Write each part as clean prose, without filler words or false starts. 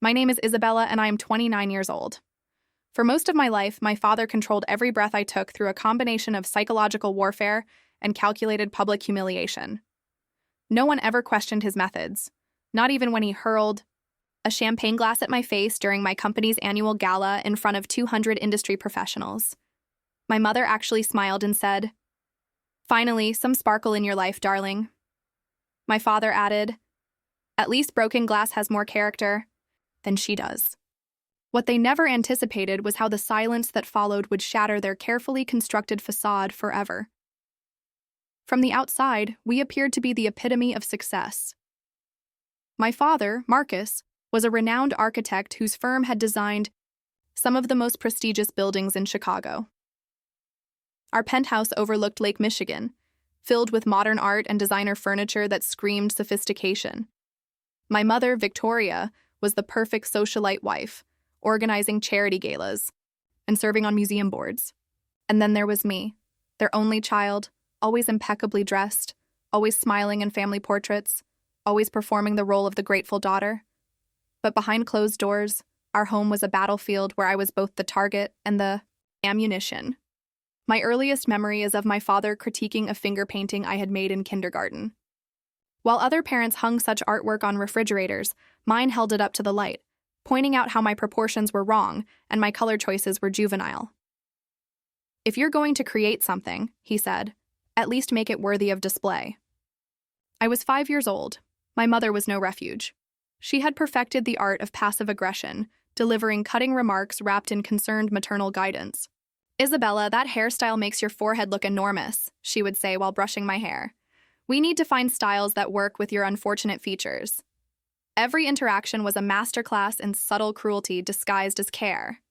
My name is Isabella, and I am 29 years old. For most of my life, my father controlled every breath I took through a combination of psychological warfare and calculated public humiliation. No one ever questioned his methods, not even when he hurled a champagne glass at my face during my company's annual gala in front of 200 industry professionals. My mother actually smiled and said, "Finally, some sparkle in your life, darling." My father added, "At least broken glass has more character than she does." What they never anticipated was how the silence that followed would shatter their carefully constructed facade forever. From the outside, we appeared to be the epitome of success. My father, Marcus, was a renowned architect whose firm had designed some of the most prestigious buildings in Chicago. Our penthouse overlooked Lake Michigan, filled with modern art and designer furniture that screamed sophistication. My mother, Victoria, was the perfect socialite wife, organizing charity galas and serving on museum boards. And then there was me, their only child, always impeccably dressed, always smiling in family portraits, always performing the role of the grateful daughter. But behind closed doors, our home was a battlefield where I was both the target and the ammunition. My earliest memory is of my father critiquing a finger painting I had made in kindergarten. While other parents hung such artwork on refrigerators, mine held it up to the light, pointing out how my proportions were wrong and my color choices were juvenile. "If you're going to create something," he said, "at least make it worthy of display." I was 5 years old. My mother was no refuge. She had perfected the art of passive aggression, delivering cutting remarks wrapped in concerned maternal guidance. "Isabella, that hairstyle makes your forehead look enormous," she would say while brushing my hair. "We need to find styles that work with your unfortunate features." Every interaction was a masterclass in subtle cruelty disguised as care.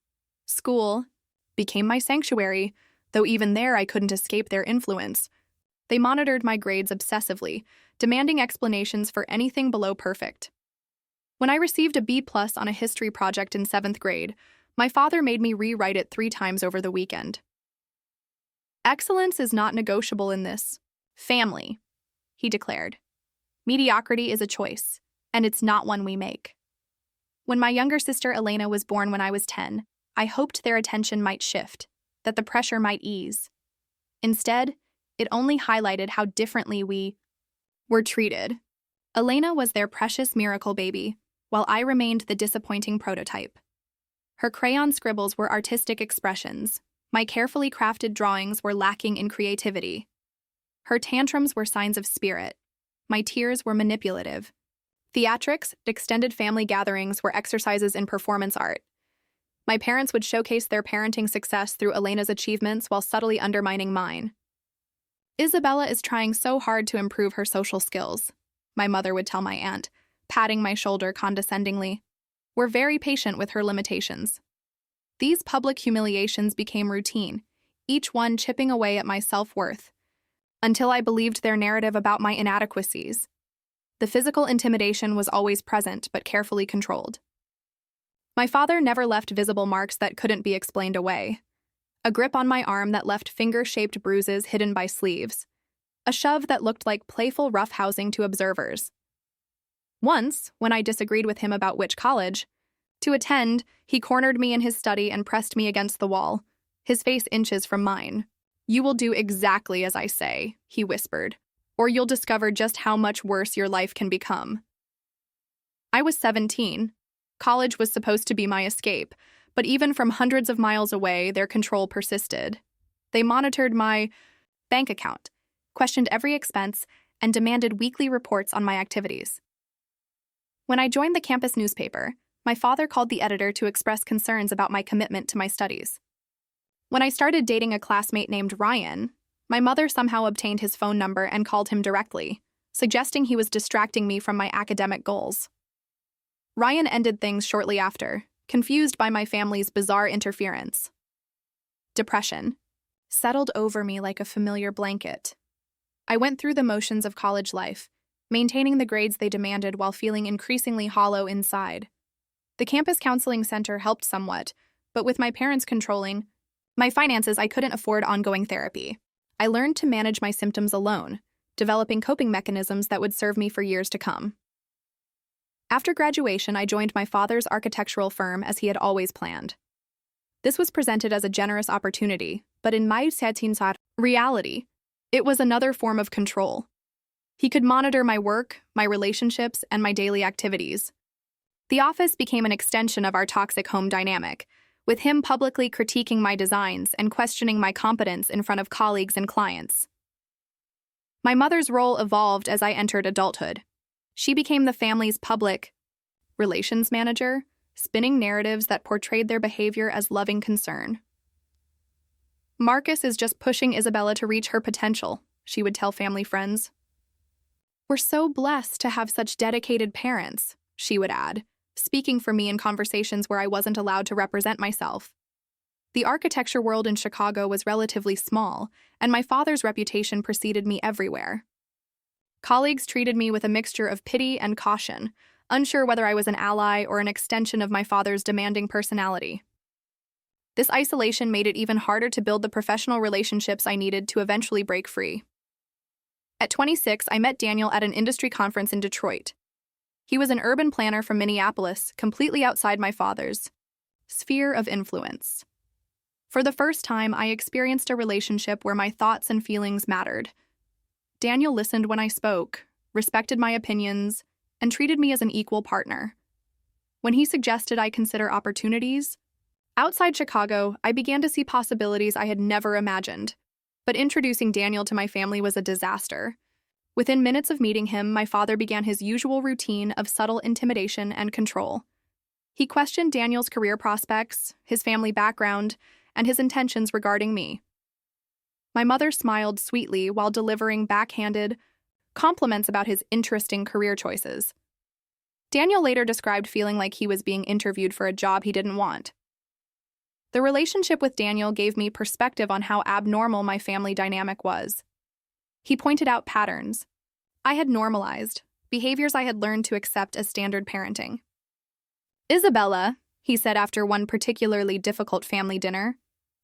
School became my sanctuary, though even there I couldn't escape their influence. They monitored my grades obsessively, demanding explanations for anything below perfect. When I received a B+ on a history project in 7th grade, my father made me rewrite it 3 times over the weekend. "Excellence is not negotiable in this family," he declared. "Mediocrity is a choice, and it's not one we make." When my younger sister Elena was born when I was 10, I hoped their attention might shift, that the pressure might ease. Instead, it only highlighted how differently we were treated. Elena was their precious miracle baby, while I remained the disappointing prototype. Her crayon scribbles were artistic expressions. My carefully crafted drawings were lacking in creativity. Her tantrums were signs of spirit. My tears were manipulative. Theatrics, extended family gatherings were exercises in performance art. My parents would showcase their parenting success through Elena's achievements while subtly undermining mine. "Isabella is trying so hard to improve her social skills," my mother would tell my aunt, patting my shoulder condescendingly. "We're very patient with her limitations." These public humiliations became routine, each one chipping away at my self-worth, until I believed their narrative about my inadequacies. The physical intimidation was always present, but carefully controlled. My father never left visible marks that couldn't be explained away. A grip on my arm that left finger-shaped bruises hidden by sleeves. A shove that looked like playful roughhousing to observers. Once, when I disagreed with him about which college to attend, he cornered me in his study and pressed me against the wall, his face inches from mine. "You will do exactly as I say," he whispered, "or you'll discover just how much worse your life can become." I was 17. College was supposed to be my escape, but even from hundreds of miles away, their control persisted. They monitored my bank account, questioned every expense, and demanded weekly reports on my activities. When I joined the campus newspaper, my father called the editor to express concerns about my commitment to my studies. When I started dating a classmate named Ryan, my mother somehow obtained his phone number and called him directly, suggesting he was distracting me from my academic goals. Ryan ended things shortly after, confused by my family's bizarre interference. Depression settled over me like a familiar blanket. I went through the motions of college life, maintaining the grades they demanded while feeling increasingly hollow inside. The campus counseling center helped somewhat, but with my parents controlling my finances, I couldn't afford ongoing therapy. I learned to manage my symptoms alone, developing coping mechanisms that would serve me for years to come. After graduation, I joined my father's architectural firm as he had always planned. This was presented as a generous opportunity, but in my reality, it was another form of control. He could monitor my work, my relationships, and my daily activities. The office became an extension of our toxic home dynamic, with him publicly critiquing my designs and questioning my competence in front of colleagues and clients. My mother's role evolved as I entered adulthood. She became the family's public relations manager, spinning narratives that portrayed their behavior as loving concern. "Marcus is just pushing Isabella to reach her potential," she would tell family friends. "We're so blessed to have such dedicated parents," she would add, speaking for me in conversations where I wasn't allowed to represent myself. The architecture world in Chicago was relatively small, and my father's reputation preceded me everywhere. Colleagues treated me with a mixture of pity and caution, unsure whether I was an ally or an extension of my father's demanding personality. This isolation made it even harder to build the professional relationships I needed to eventually break free. At 26, I met Daniel at an industry conference in Detroit. He was an urban planner from Minneapolis, completely outside my father's sphere of influence. For the first time, I experienced a relationship where my thoughts and feelings mattered. Daniel listened when I spoke, respected my opinions, and treated me as an equal partner. When he suggested I consider opportunities outside Chicago, I began to see possibilities I had never imagined. But introducing Daniel to my family was a disaster. Within minutes of meeting him, my father began his usual routine of subtle intimidation and control. He questioned Daniel's career prospects, his family background, and his intentions regarding me. My mother smiled sweetly while delivering backhanded compliments about his interesting career choices. Daniel later described feeling like he was being interviewed for a job he didn't want. The relationship with Daniel gave me perspective on how abnormal my family dynamic was. He pointed out patterns I had normalized, behaviors I had learned to accept as standard parenting. "Isabella," he said after one particularly difficult family dinner,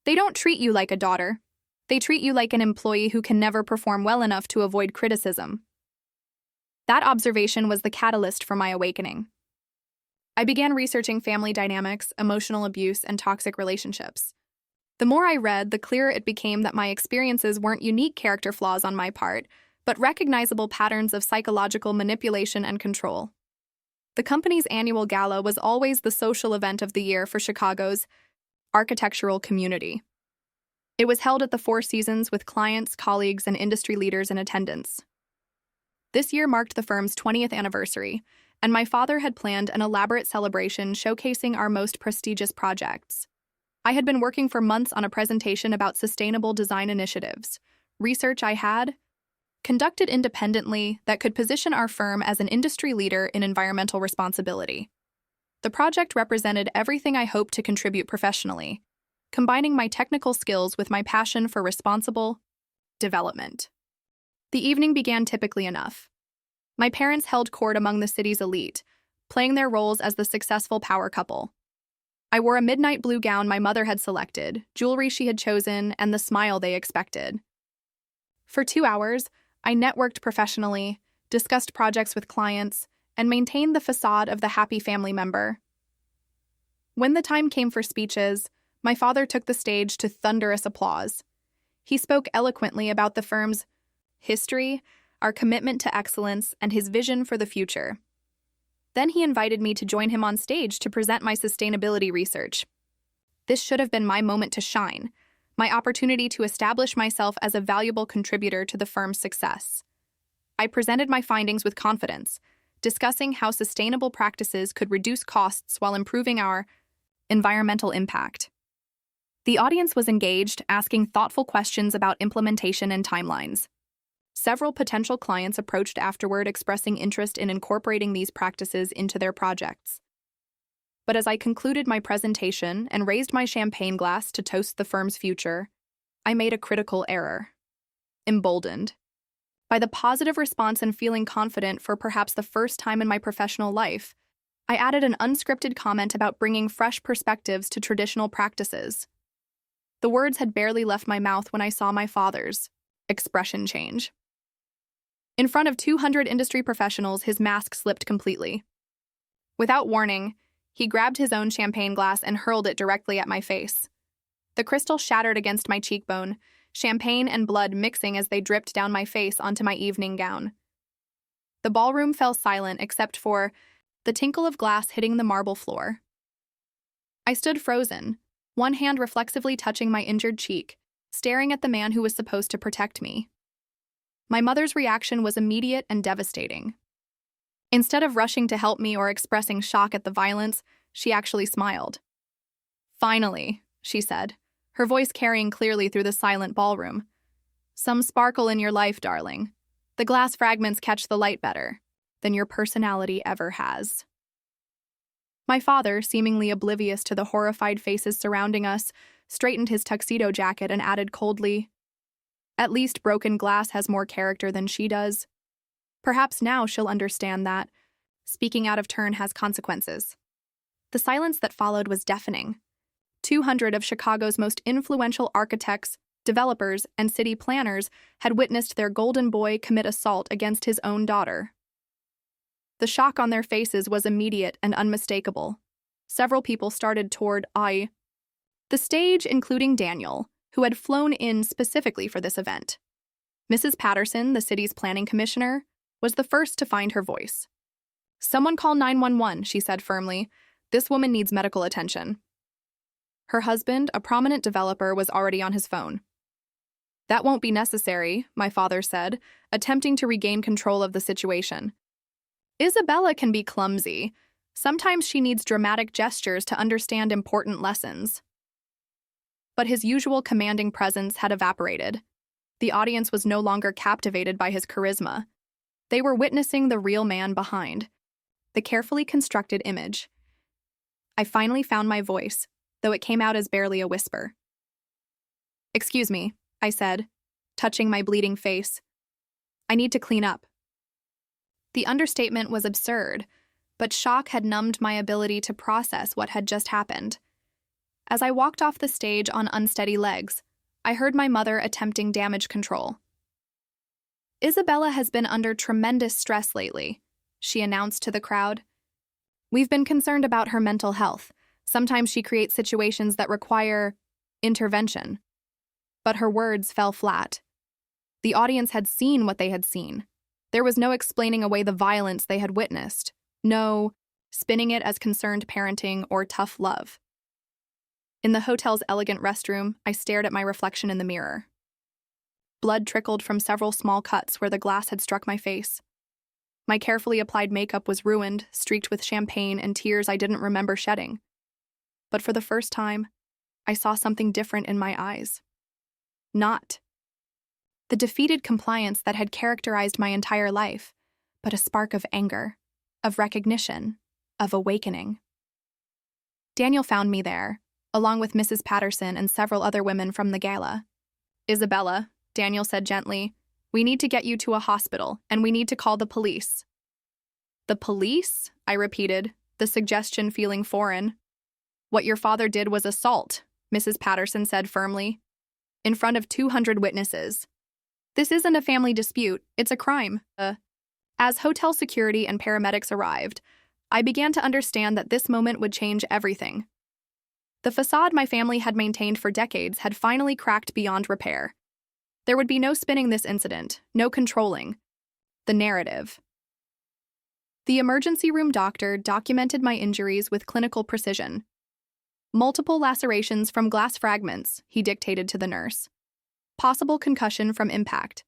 "they don't treat you like a daughter. They treat you like an employee who can never perform well enough to avoid criticism." That observation was the catalyst for my awakening. I began researching family dynamics, emotional abuse, and toxic relationships. The more I read, the clearer it became that my experiences weren't unique character flaws on my part, but recognizable patterns of psychological manipulation and control. The company's annual gala was always the social event of the year for Chicago's architectural community. It was held at the Four Seasons with clients, colleagues, and industry leaders in attendance. This year marked the firm's 20th anniversary, and my father had planned an elaborate celebration showcasing our most prestigious projects. I had been working for months on a presentation about sustainable design initiatives, research I had conducted independently that could position our firm as an industry leader in environmental responsibility. The project represented everything I hoped to contribute professionally, combining my technical skills with my passion for responsible development. The evening began typically enough. My parents held court among the city's elite, playing their roles as the successful power couple. I wore a midnight blue gown my mother had selected, jewelry she had chosen, and the smile they expected. For 2 hours, I networked professionally, discussed projects with clients, and maintained the facade of the happy family member. When the time came for speeches, my father took the stage to thunderous applause. He spoke eloquently about the firm's history, our commitment to excellence, and his vision for the future. Then he invited me to join him on stage to present my sustainability research. This should have been my moment to shine, my opportunity to establish myself as a valuable contributor to the firm's success. I presented my findings with confidence, discussing how sustainable practices could reduce costs while improving our environmental impact. The audience was engaged, asking thoughtful questions about implementation and timelines. Several potential clients approached afterward expressing interest in incorporating these practices into their projects. But as I concluded my presentation and raised my champagne glass to toast the firm's future, I made a critical error. Emboldened by the positive response and feeling confident for perhaps the first time in my professional life, I added an unscripted comment about bringing fresh perspectives to traditional practices. The words had barely left my mouth when I saw my father's expression change. In front of 200 industry professionals, his mask slipped completely. Without warning, he grabbed his own champagne glass and hurled it directly at my face. The crystal shattered against my cheekbone, champagne and blood mixing as they dripped down my face onto my evening gown. The ballroom fell silent except for the tinkle of glass hitting the marble floor. I stood frozen, one hand reflexively touching my injured cheek, staring at the man who was supposed to protect me. My mother's reaction was immediate and devastating. Instead of rushing to help me or expressing shock at the violence, she actually smiled. "Finally," she said, her voice carrying clearly through the silent ballroom. "Some sparkle in your life, darling. The glass fragments catch the light better than your personality ever has." My father, seemingly oblivious to the horrified faces surrounding us, straightened his tuxedo jacket and added coldly, "At least broken glass has more character than she does. Perhaps now she'll understand that speaking out of turn has consequences." The silence that followed was deafening. 200 of Chicago's most influential architects, developers, and city planners had witnessed their golden boy commit assault against his own daughter. The shock on their faces was immediate and unmistakable. Several people started toward the stage, including Daniel, who had flown in specifically for this event. Mrs. Patterson, the city's planning commissioner, was the first to find her voice. "Someone call 911, she said firmly. "This woman needs medical attention." Her husband, a prominent developer, was already on his phone. "That won't be necessary," my father said, attempting to regain control of the situation. "Isabella can be clumsy. Sometimes she needs dramatic gestures to understand important lessons." But his usual commanding presence had evaporated. The audience was no longer captivated by his charisma. They were witnessing the real man behind, the carefully constructed image. I finally found my voice, though it came out as barely a whisper. "Excuse me," I said, touching my bleeding face. "I need to clean up." The understatement was absurd, but shock had numbed my ability to process what had just happened. As I walked off the stage on unsteady legs, I heard my mother attempting damage control. "Isabella has been under tremendous stress lately," she announced to the crowd. "We've been concerned about her mental health. Sometimes she creates situations that require intervention." But her words fell flat. The audience had seen what they had seen. There was no explaining away the violence they had witnessed, no spinning it as concerned parenting or tough love. In the hotel's elegant restroom, I stared at my reflection in the mirror. Blood trickled from several small cuts where the glass had struck my face. My carefully applied makeup was ruined, streaked with champagne and tears I didn't remember shedding. But for the first time, I saw something different in my eyes. Not the defeated compliance that had characterized my entire life, but a spark of anger, of recognition, of awakening. Daniel found me there, along with Mrs. Patterson and several other women from the gala. "Isabella," Daniel said gently, "we need to get you to a hospital, and we need to call the police." "The police?" I repeated, the suggestion feeling foreign. "What your father did was assault," Mrs. Patterson said firmly, "in front of 200 witnesses. This isn't a family dispute, it's a crime." As hotel security and paramedics arrived, I began to understand that this moment would change everything. The facade my family had maintained for decades had finally cracked beyond repair. There would be no spinning this incident, no controlling the narrative. The emergency room doctor documented my injuries with clinical precision. "Multiple lacerations from glass fragments," he dictated to the nurse. "Possible concussion from impact.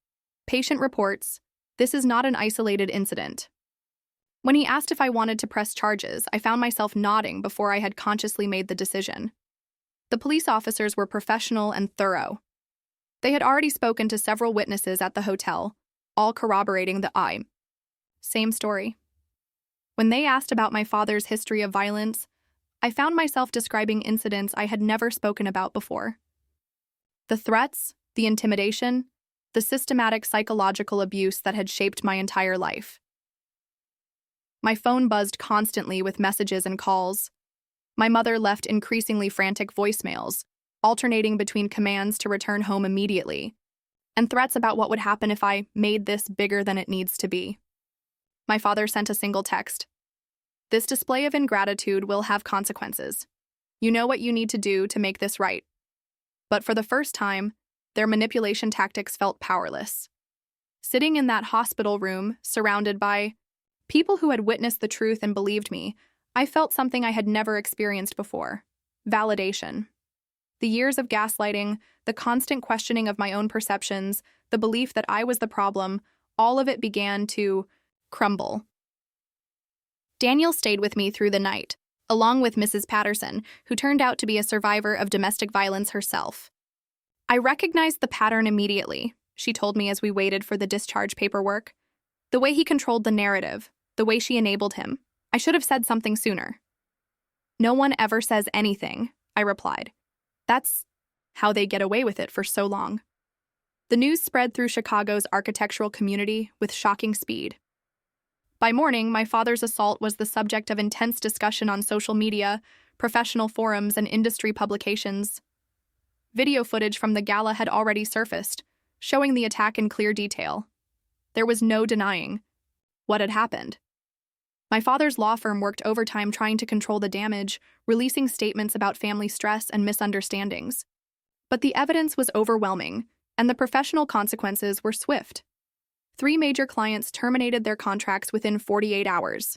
Patient reports, this is not an isolated incident." When he asked if I wanted to press charges, I found myself nodding before I had consciously made the decision. The police officers were professional and thorough. They had already spoken to several witnesses at the hotel, all corroborating the same story. When they asked about my father's history of violence, I found myself describing incidents I had never spoken about before. The threats, the intimidation, the systematic psychological abuse that had shaped my entire life. My phone buzzed constantly with messages and calls. My mother left increasingly frantic voicemails, alternating between commands to return home immediately, and threats about what would happen if I made this bigger than it needs to be. My father sent a single text. This display of ingratitude will have consequences. You know what you need to do to make this right. But for the first time, their manipulation tactics felt powerless. Sitting in that hospital room, surrounded by people who had witnessed the truth and believed me, I felt something I had never experienced before: validation. The years of gaslighting, the constant questioning of my own perceptions, the belief that I was the problem, all of it began to crumble. Daniel stayed with me through the night, along with Mrs. Patterson, who turned out to be a survivor of domestic violence herself. I recognized the pattern immediately, she told me as we waited for the discharge paperwork. The way he controlled the narrative, the way she enabled him. I should have said something sooner. No one ever says anything, I replied. That's how they get away with it for so long. The news spread through Chicago's architectural community with shocking speed. By morning, my father's assault was the subject of intense discussion on social media, professional forums, and industry publications. Video footage from the gala had already surfaced, showing the attack in clear detail. There was no denying what had happened. My father's law firm worked overtime trying to control the damage, releasing statements about family stress and misunderstandings. But the evidence was overwhelming, and the professional consequences were swift. 3 major clients terminated their contracts within 48 hours.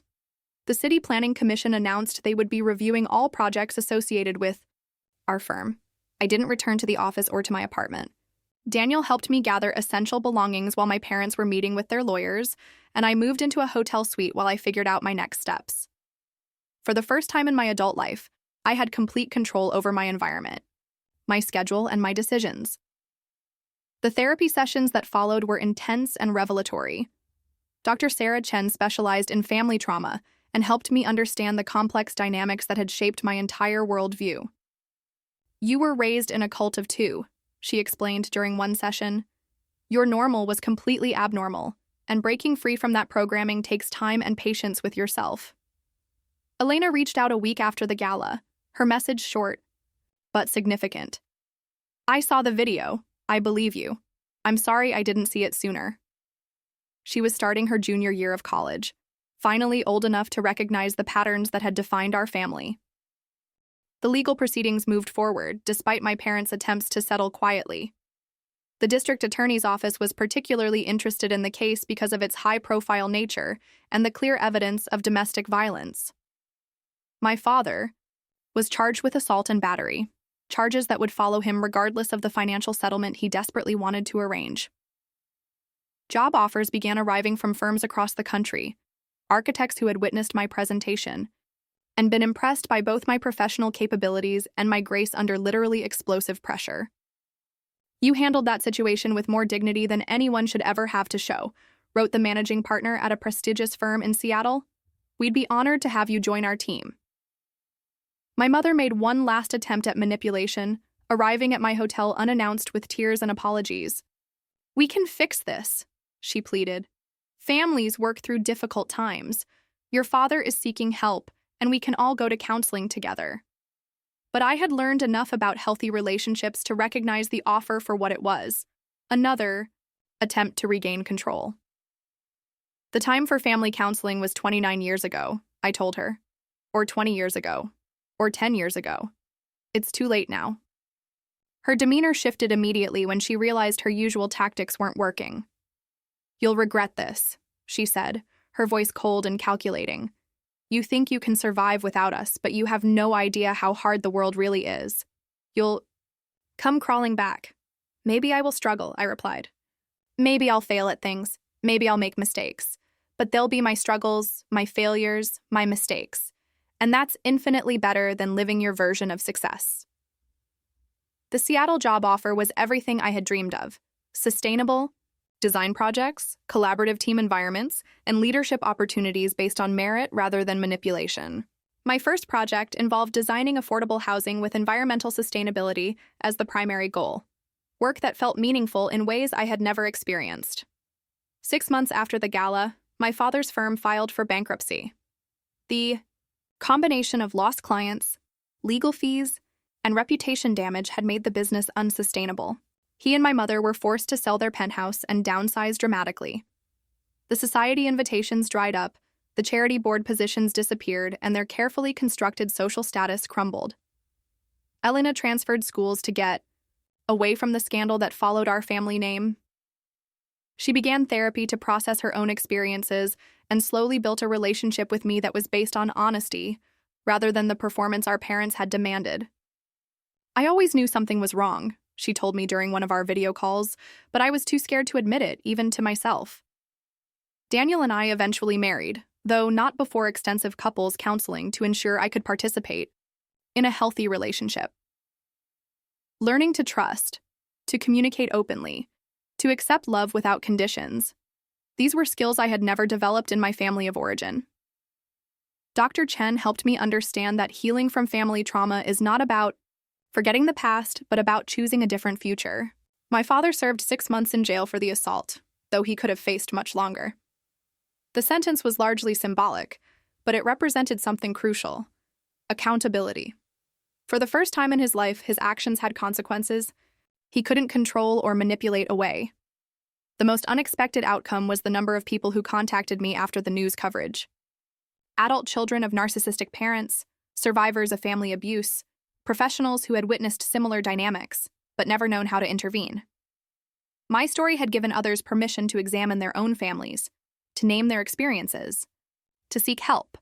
The City Planning Commission announced they would be reviewing all projects associated with our firm. I didn't return to the office or to my apartment. Daniel helped me gather essential belongings while my parents were meeting with their lawyers, and I moved into a hotel suite while I figured out my next steps. For the first time in my adult life, I had complete control over my environment, my schedule, and my decisions. The therapy sessions that followed were intense and revelatory. Dr. Sarah Chen specialized in family trauma and helped me understand the complex dynamics that had shaped my entire worldview. You were raised in a cult of 2, she explained during one session. Your normal was completely abnormal, and breaking free from that programming takes time and patience with yourself. Elena reached out a week after the gala, her message short, but significant. I saw the video. I believe you. I'm sorry I didn't see it sooner. She was starting her junior year of college, finally old enough to recognize the patterns that had defined our family. The legal proceedings moved forward, despite my parents' attempts to settle quietly. The district attorney's office was particularly interested in the case because of its high-profile nature and the clear evidence of domestic violence. My father was charged with assault and battery, charges that would follow him regardless of the financial settlement he desperately wanted to arrange. Job offers began arriving from firms across the country, architects who had witnessed my presentation, and been impressed by both my professional capabilities and my grace under literally explosive pressure. You handled that situation with more dignity than anyone should ever have to show, wrote the managing partner at a prestigious firm in Seattle. We'd be honored to have you join our team. My mother made one last attempt at manipulation, arriving at my hotel unannounced with tears and apologies. We can fix this, she pleaded. Families work through difficult times. Your father is seeking help, and we can all go to counseling together. But I had learned enough about healthy relationships to recognize the offer for what it was: another attempt to regain control. The time for family counseling was 29 years ago, I told her. Or 20 years ago. Or 10 years ago. It's too late now. Her demeanor shifted immediately when she realized her usual tactics weren't working. You'll regret this, she said, her voice cold and calculating. You think you can survive without us, but you have no idea how hard the world really is. You'll come crawling back. Maybe I will struggle, I replied. Maybe I'll fail at things. Maybe I'll make mistakes. But they'll be my struggles, my failures, my mistakes. And that's infinitely better than living your version of success. The Seattle job offer was everything I had dreamed of: sustainable design projects, collaborative team environments, and leadership opportunities based on merit rather than manipulation. My first project involved designing affordable housing with environmental sustainability as the primary goal, work that felt meaningful in ways I had never experienced. 6 months after the gala, my father's firm filed for bankruptcy. The combination of lost clients, legal fees, and reputation damage had made the business unsustainable. He and my mother were forced to sell their penthouse and downsize dramatically. The society invitations dried up, the The charity board positions disappeared and their carefully constructed social status crumbled. Elena transferred schools to get away from the scandal that followed our family name. She began therapy to process her own experiences and slowly built a relationship with me that was based on honesty, rather than the performance our parents had demanded. I always knew something was wrong, she told me during one of our video calls, but I was too scared to admit it, even to myself. Daniel and I eventually married, though not before extensive couples counseling to ensure I could participate in a healthy relationship. Learning to trust, to communicate openly, to accept love without conditions. These were skills I had never developed in my family of origin. Dr. Chen helped me understand that healing from family trauma is not about forgetting the past, but about choosing a different future. My father served 6 months in jail for the assault, though he could have faced much longer. The sentence was largely symbolic, but it represented something crucial: accountability. For the first time in his life, his actions had consequences he couldn't control or manipulate away. The most unexpected outcome was the number of people who contacted me after the news coverage. Adult children of narcissistic parents, survivors of family abuse, professionals who had witnessed similar dynamics, but never known how to intervene. My story had given others permission to examine their own families, to name their experiences, to seek help.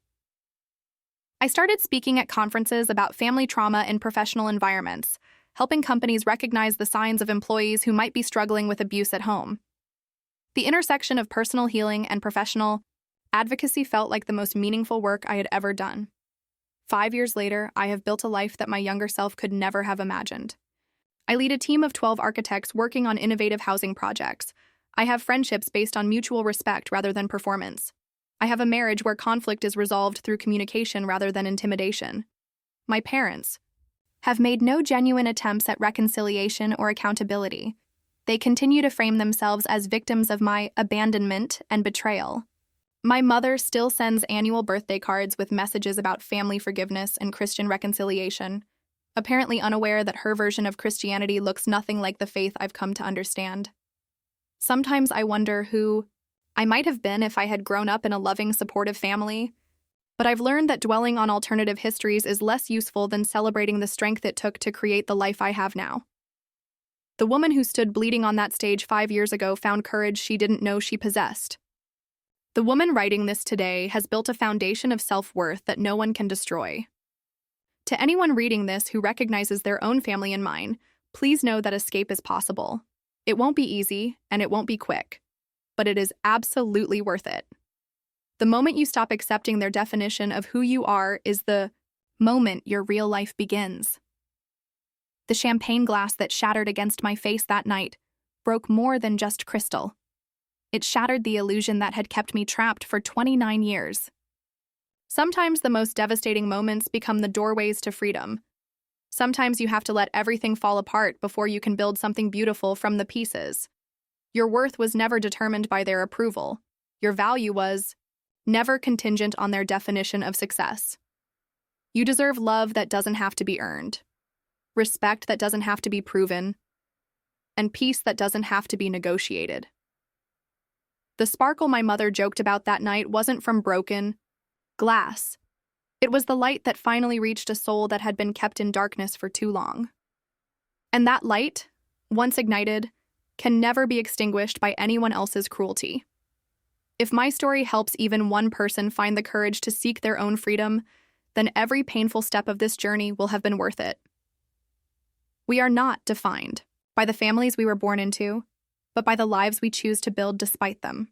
I started speaking at conferences about family trauma in professional environments, helping companies recognize the signs of employees who might be struggling with abuse at home. The intersection of personal healing and professional advocacy felt like the most meaningful work I had ever done. 5 years later, I have built a life that my younger self could never have imagined. I lead a team of 12 architects working on innovative housing projects. I have friendships based on mutual respect rather than performance. I have a marriage where conflict is resolved through communication rather than intimidation. My parents have made no genuine attempts at reconciliation or accountability. They continue to frame themselves as victims of my abandonment and betrayal. My mother still sends annual birthday cards with messages about family forgiveness and Christian reconciliation, apparently unaware that her version of Christianity looks nothing like the faith I've come to understand. Sometimes I wonder who I might have been if I had grown up in a loving, supportive family, but I've learned that dwelling on alternative histories is less useful than celebrating the strength it took to create the life I have now. The woman who stood bleeding on that stage 5 years ago found courage she didn't know she possessed. The woman writing this today has built a foundation of self-worth that no one can destroy. To anyone reading this who recognizes their own family in mine, please know that escape is possible. It won't be easy, and it won't be quick, but it is absolutely worth it. The moment you stop accepting their definition of who you are is the moment your real life begins. The champagne glass that shattered against my face that night broke more than just crystal. It shattered the illusion that had kept me trapped for 29 years. Sometimes the most devastating moments become the doorways to freedom. Sometimes you have to let everything fall apart before you can build something beautiful from the pieces. Your worth was never determined by their approval. Your value was never contingent on their definition of success. You deserve love that doesn't have to be earned, respect that doesn't have to be proven, and peace that doesn't have to be negotiated. The sparkle my mother joked about that night wasn't from broken glass. It was the light that finally reached a soul that had been kept in darkness for too long. And that light, once ignited, can never be extinguished by anyone else's cruelty. If my story helps even one person find the courage to seek their own freedom, then every painful step of this journey will have been worth it. We are not defined by the families we were born into, but by the lives we choose to build despite them.